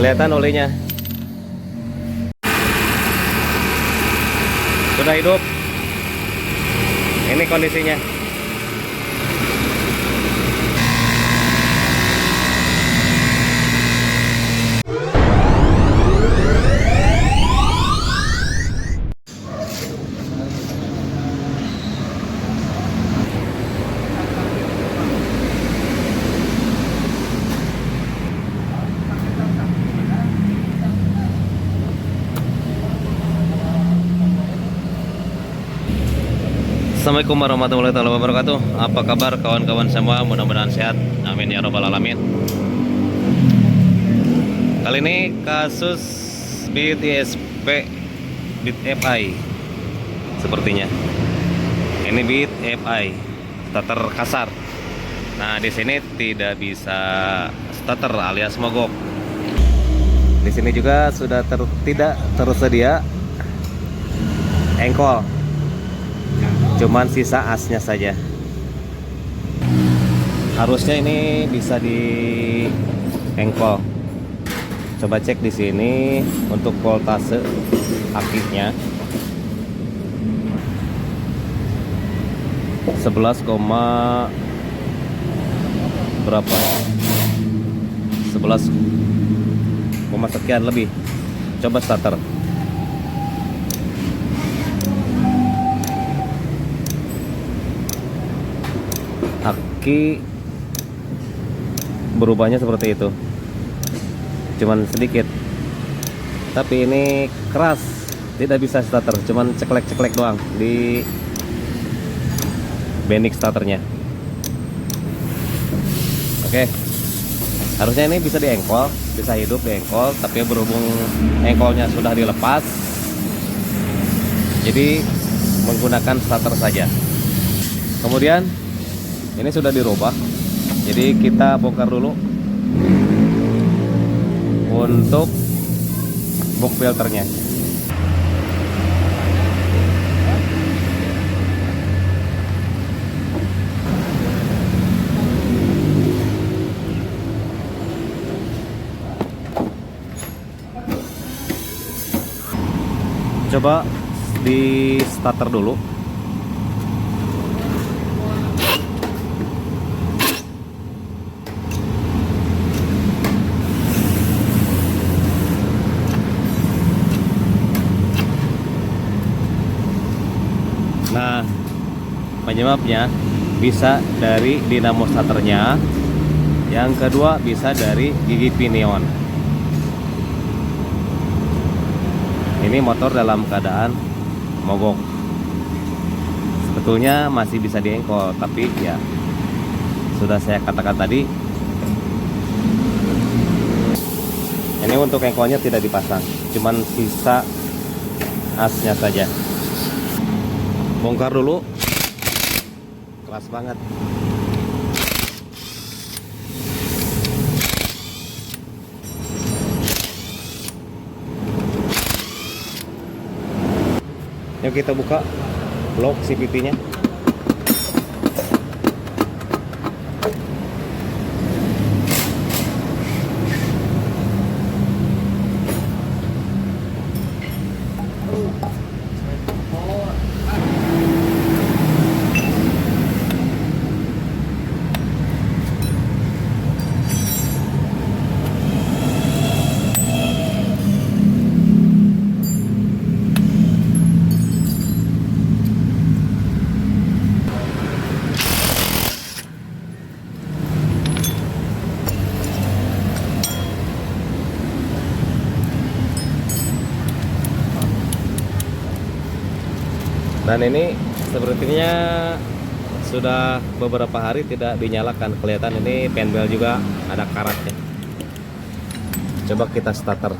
kelihatan olehnya sudah hidup. Ini kondisinya. Assalamualaikum warahmatullahi wabarakatuh. Apa kabar kawan-kawan semua? Mudah-mudahan sehat. Amin ya robbal alamin. Kali ini kasus Beat ISP Beat FI sepertinya. Ini Beat FI starter kasar. Nah, di sini tidak bisa starter alias mogok. Di sini juga sudah tidak tersedia engkol. Cuman sisa asnya saja. Harusnya ini bisa di engkol. Coba cek di sini untuk voltase akinya 11, berapa? 11, sekian lebih. Coba starter. Aki berubahnya seperti itu, cuman sedikit, tapi ini keras, tidak bisa starter, cuman ceklek-ceklek doang di bending starternya. Oke, harusnya ini bisa diengkol, bisa hidup diengkol, tapi berhubung engkolnya sudah dilepas, jadi menggunakan starter saja. Kemudian ini sudah dirubah, jadi kita bongkar dulu untuk box filternya. Coba di starter dulu. Nah, penyebabnya bisa dari dinamo starternya, yang kedua bisa dari gigi pinion. Ini motor dalam keadaan mogok. Sebetulnya masih bisa diengkol, tapi ya sudah saya katakan tadi, ini untuk engkolnya tidak dipasang, cuman sisa asnya saja. Bongkar dulu, keras banget. Yuk kita buka blok CVT-nya. Dan ini sepertinya sudah beberapa hari tidak dinyalakan. Kelihatan ini penbel juga ada karatnya. Coba kita starter.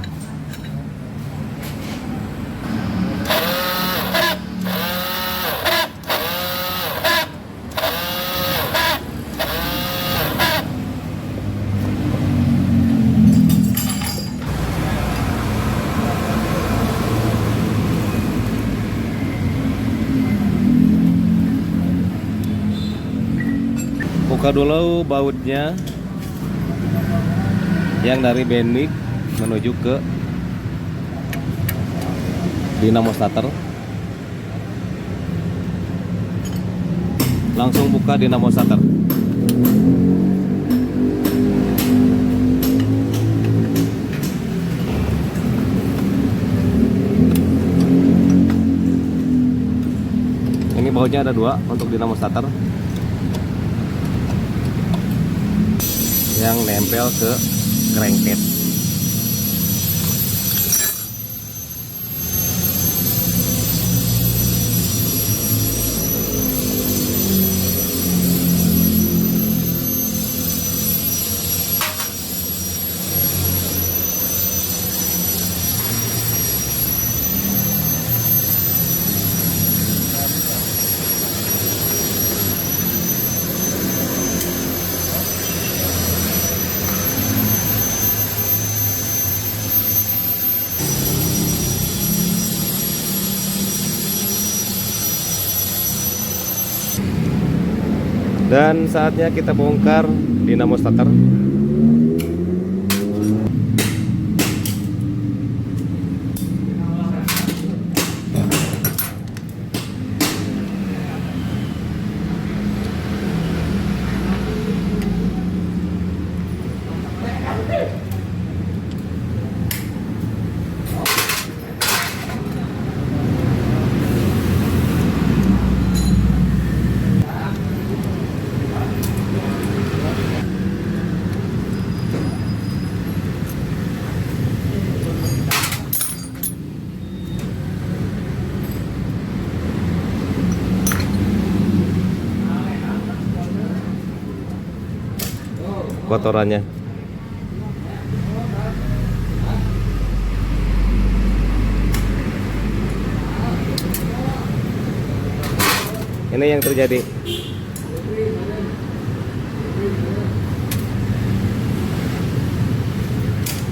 Buka dulu bautnya yang dari bending menuju ke dinamo starter. Langsung buka dinamo starter. Ini bautnya ada 2 untuk dinamo starter yang nempel ke crankcase. Dan saatnya kita bongkar dinamo starter. Kotorannya. Ini yang terjadi.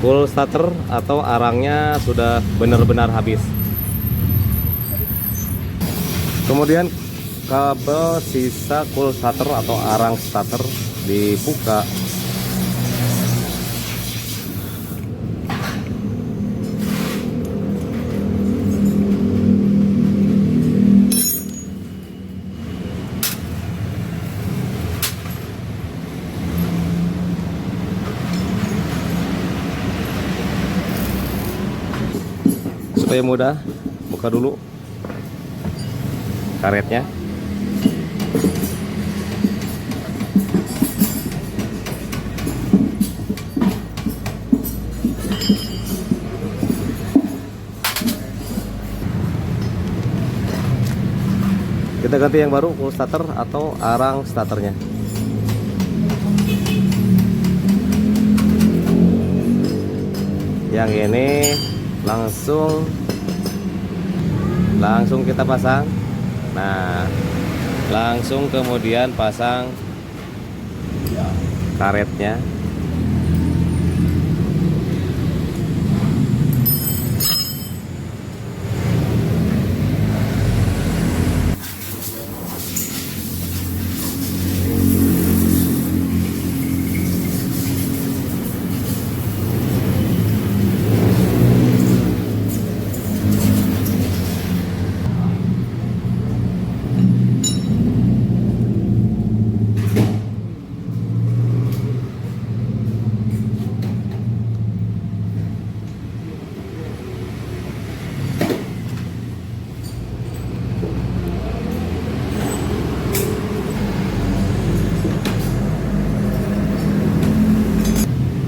Full starter atau arangnya sudah benar-benar habis. Kemudian kabel sisa full starter atau arang starter dibuka. Supaya mudah, buka dulu karetnya. Kita ganti yang baru, full starter atau arang starternya. Yang ini langsung kita pasang. Nah, langsung kemudian pasang karetnya.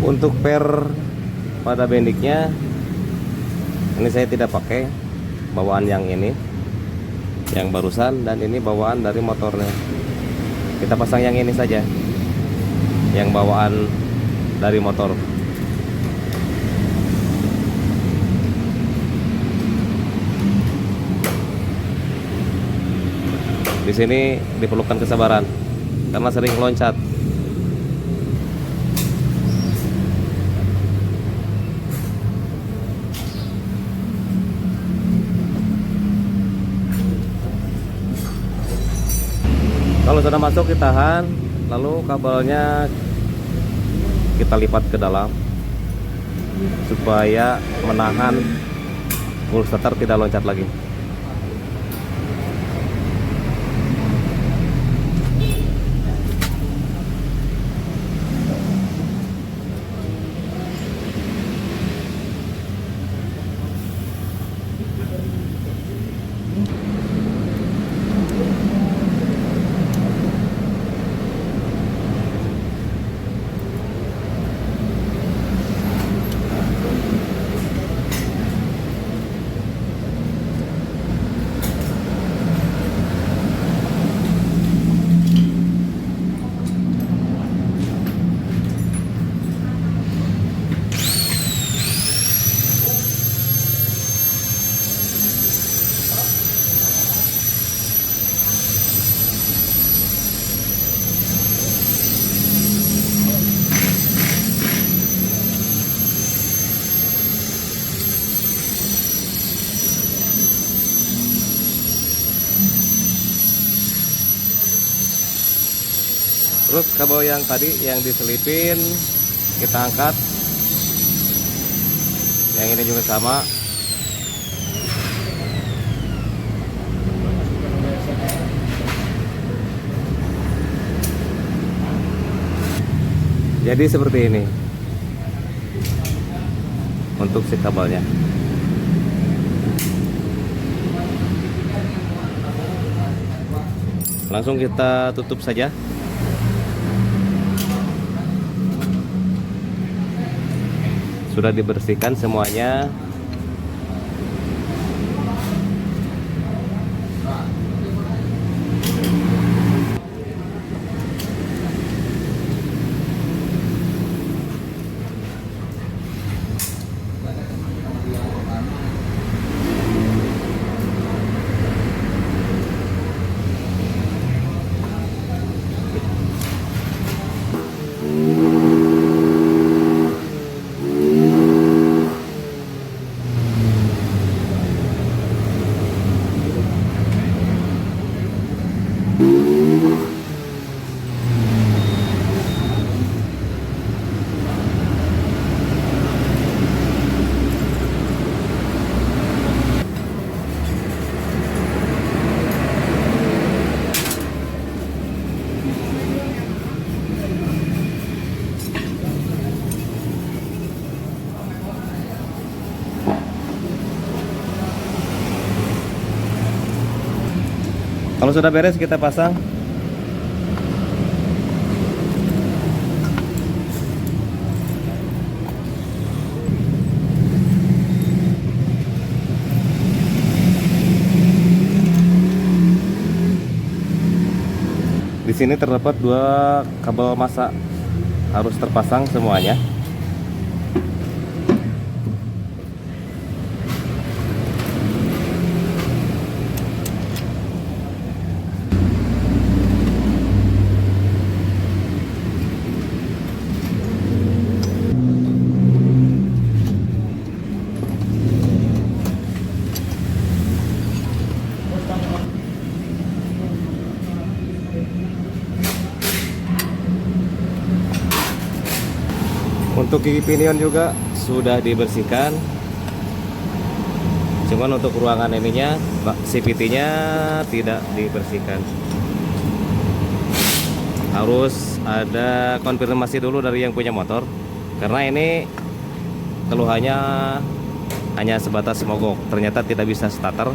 Untuk per pada bendiknya ini saya tidak pakai bawaan yang ini, yang barusan, dan ini bawaan dari motornya. Kita pasang yang ini saja, yang bawaan dari motor. Di sini diperlukan kesabaran karena sering loncat. Kalau sudah masuk ditahan, lalu kabelnya kita lipat ke dalam. supaya menahan full starter tidak loncat lagi. Terus kabel yang tadi yang diselipin kita angkat. Yang ini juga sama. Jadi seperti ini untuk si kabelnya. Langsung kita tutup saja. Sudah dibersihkan semuanya. Kalau sudah beres kita pasang. Di sini terdapat 2 kabel massa, harus terpasang semuanya. Untuk gigi pinion juga sudah dibersihkan. Cuman untuk ruangan ininya, CVT-nya tidak dibersihkan. Harus ada konfirmasi dulu dari yang punya motor, karena ini keluhannya hanya sebatas mogok, ternyata tidak bisa starter.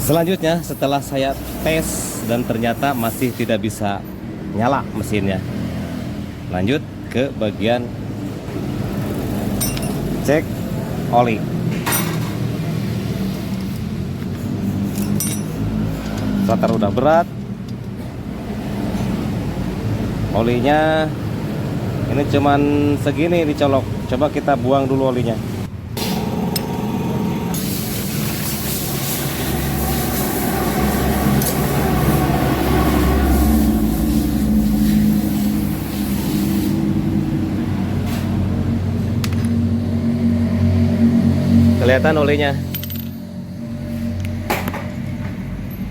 Selanjutnya setelah saya tes dan ternyata masih tidak bisa nyala mesinnya, lanjut ke bagian cek oli. Starter udah berat, olinya ini cuman segini dicolok. Coba kita buang dulu olinya. Kelihatan olinya.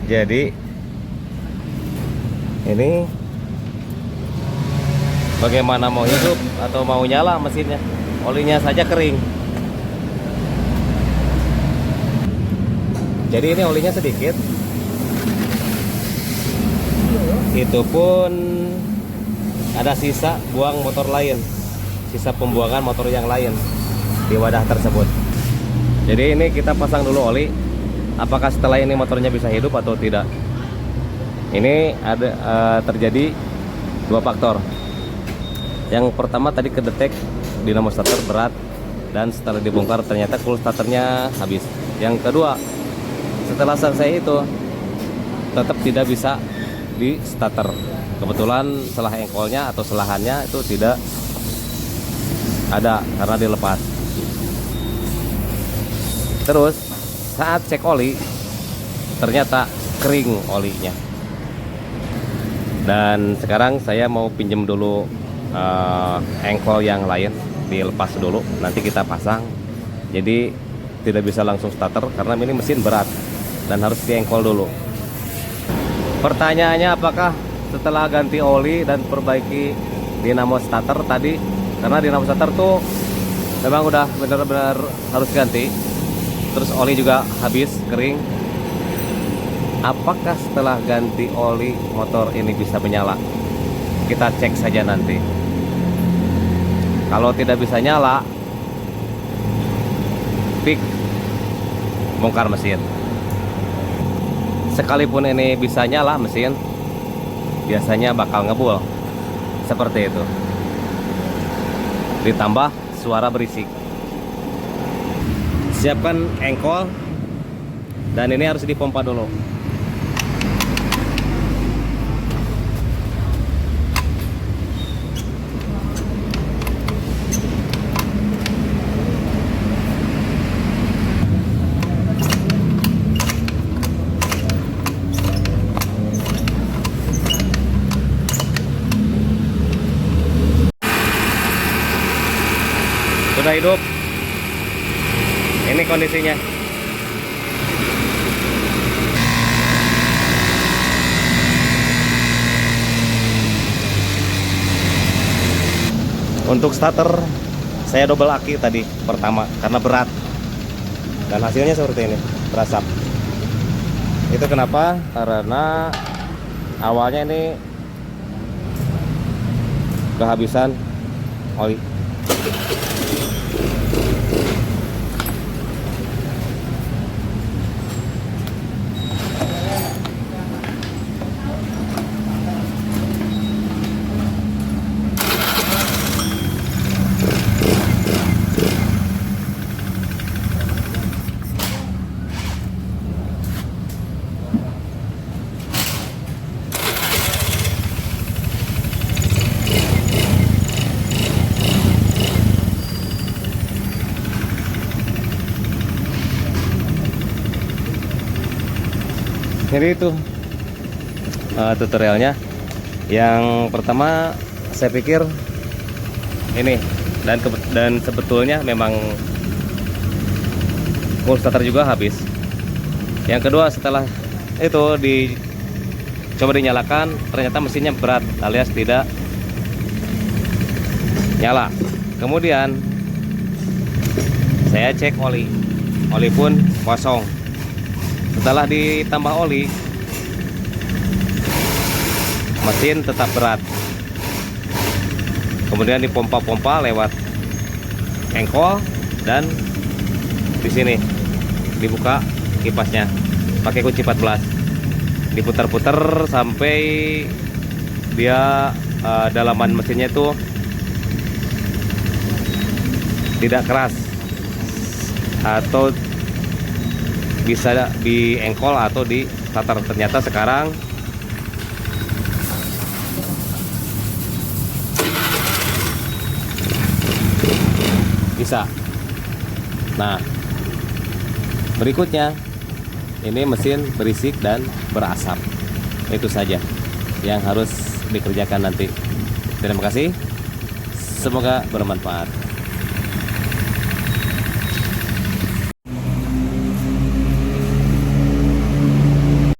Jadi ini bagaimana mau hidup atau mau nyala mesinnya, olinya saja kering. Jadi ini olinya sedikit, itu pun ada sisa buang motor lain, sisa pembuangan motor yang lain di wadah tersebut. Jadi ini kita pasang dulu oli, apakah setelah ini motornya bisa hidup atau tidak. Ini ada terjadi dua faktor. Yang pertama tadi kedetek dinamo starter berat, dan setelah dibongkar ternyata cool starternya habis. Yang kedua, setelah selesai itu tetap tidak bisa di starter. Kebetulan selah engkolnya atau selahannya itu tidak ada karena dilepas. Terus saat cek oli ternyata kering olinya. Dan sekarang saya mau pinjam dulu engkol yang lain, dilepas dulu, nanti kita pasang. Jadi tidak bisa langsung starter karena ini mesin berat dan harus diengkol dulu. Pertanyaannya, apakah setelah ganti oli dan perbaiki dinamo starter tadi, karena dinamo starter tuh memang udah benar-benar harus ganti, terus oli juga habis kering, apakah setelah ganti oli motor ini bisa menyala? Kita cek saja nanti. Kalau tidak bisa nyala, fix bongkar mesin. Sekalipun ini bisa nyala mesin, biasanya bakal ngebul seperti itu, ditambah suara berisik. Siapkan engkol, dan ini harus dipompa dulu. Sudah hidup. Ini kondisinya. Untuk starter saya double aki tadi pertama karena berat, dan hasilnya seperti ini, berasap. Itu kenapa? Karena awalnya ini kehabisan oli. Jadi itu tutorialnya. Yang pertama saya pikir ini, dan sebetulnya memang cool starter juga habis. Yang kedua, setelah itu coba dinyalakan, ternyata mesinnya berat alias tidak nyala. Kemudian saya cek oli pun kosong. Setelah ditambah oli, mesin tetap berat. Kemudian dipompa-pompa lewat engkol, dan di sini dibuka kipasnya pakai kunci 14. Diputar-putar sampai dia dalaman mesinnya itu tidak keras, atau bisa di engkol atau di starter. Ternyata sekarang bisa. Nah, berikutnya ini mesin berisik dan berasap. Itu saja yang harus dikerjakan nanti. Terima kasih, semoga bermanfaat.